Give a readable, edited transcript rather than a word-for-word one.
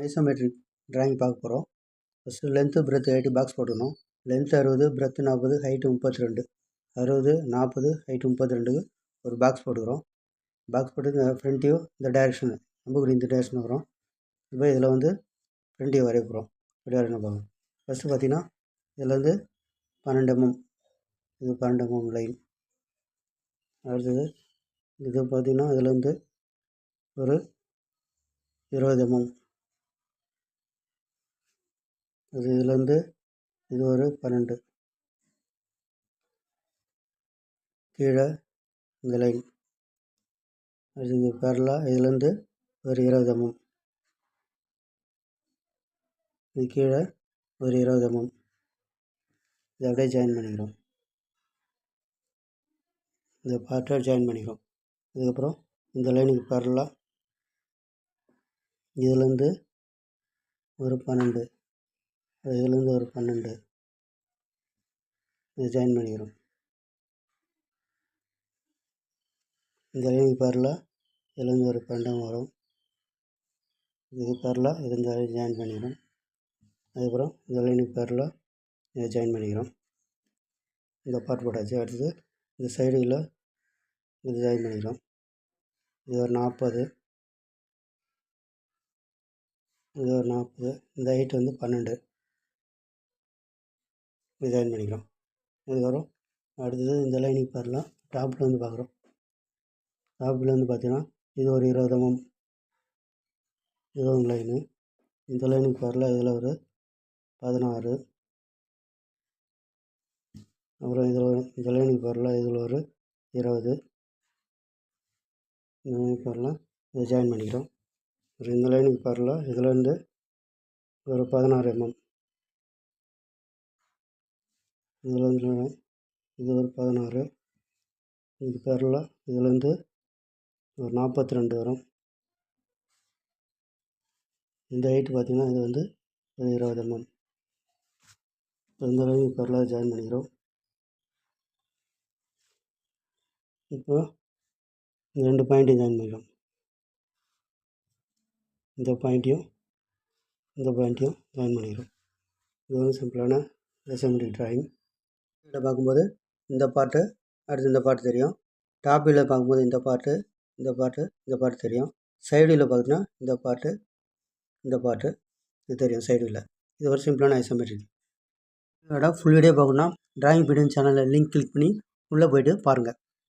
Isometric drawing பார்க்க போகிறோம். First length breadth 80 box போட்டுக்கணும். Length 60, breadth 40, height 32. 60, 40, ஹைட்டு 32க்கு ஒரு பாக்ஸ் போட்டுக்கிறோம். பாக்ஸ் போட்டு இந்த ஃப்ரண்ட் வியூ இந்த டைரெக்ஷன் அம்புக்குறி இந்த டைரெக்ஷன் வரும். இப்போ இதில் வந்து ஃப்ரண்ட் வியூ வரைய போகிறோம். எப்படி வரையணும் பார்க்கணும். ஃபஸ்ட்டு பார்த்தீங்கன்னா இதில் வந்து 12 mm, இது 12 mm லைன். அடுத்தது இது பார்த்திங்கன்னா இதில் வந்து ஒரு 20 mm. அது இதுலேருந்து இது ஒரு 12, கீழே இந்த லைன். அது பேரலாக இதுலேருந்து ஒரு 20 mm, இது கீழே ஒரு 20 mm. இதை அப்படியே ஜாயின் பண்ணிக்கிறோம். இந்த பார்ட்டை ஜாயின் பண்ணிக்கிறோம். அதுக்கப்புறம் இந்த லைனுக்கு பேரலாக இதுலேருந்து ஒரு 12, இதுலேருந்து ஒரு 12 இதை ஜாயின் பண்ணிக்கிறோம். இந்த லைனுக்கு பேரலாக இதுலேருந்து ஒரு 12 வரும். இதுக்கு பேரலாக இதை இந்த ஜாயின் பண்ணிக்கிறோம். அதுக்கப்புறம் இந்த லைனுக்கு பேரலாக இதை ஜாயின் பண்ணிக்கிறோம். இந்த பார்ட் போட்டாச்சு. அடுத்தது இந்த சைடுகளில் இது ஜாயின் பண்ணிக்கிறோம். இது ஒரு 40, இது ஒரு 40, இந்த ஹைட் வந்து 12 இது ஜாயின் பண்ணிக்கிறோம். இதுக்கப்புறம் அடுத்தது இந்த லைனுக்கு பேரலாக டாப்பில் வந்து பார்க்குறோம். டாப்பில் வந்து பார்த்திங்கன்னா இது ஒரு 20 mm, இது ஒரு லைனு. இந்த லைனுக்கு பேரலாக இதில் ஒரு 16, அப்புறம் இதில் இந்த லைனுக்கு பேரலாக இதில் ஒரு 20, இந்த லைனுக்கு பேரலாக இதை ஜாயின் பண்ணிக்கிறோம். அப்புறம் இந்த லைனுக்கு பேரலாக இதுலேருந்து ஒரு 16 mm, இதுலேருந்து இது ஒரு 16, இது பேரலாக இதுலேருந்து ஒரு 42 வரும். இந்த ஹைட்டு பார்த்திங்கன்னா இது வந்து ஒரு 20 mm. இந்த லைனுக்கு பேரலாக ஜாயின் பண்ணிக்கிறோம். இப்போ இந்த 2 பாயிண்ட்டையும் ஜாயின் பண்ணிக்கிறோம். இந்த பாயிண்ட்டையும் ஜாயின் பண்ணிக்கிறோம். இது வந்து சிம்பிளான ஐசோமெட்ரிக் டிராயிங். இதில் பார்க்கும்போது இந்த பார்ட்டு அடுத்து இந்த பார்ட்டு தெரியும். டாப் வியூவில் பார்க்கும்போது இந்த பார்ட்டு தெரியும். சைடு வியூவில் பார்த்தீங்கன்னா இந்த பார்ட்டு இது தெரியும் சைடு வியூவில். இது ஒரு சிம்பிளான ஐசோமெட்ரிக். இதோட ஃபுல் வீடியோ பார்க்கணுன்னா டிராயிங் பீடியன் சேனலில் லிங்க் கிளிக் பண்ணி உள்ளே போய்ட்டு பாருங்கள்.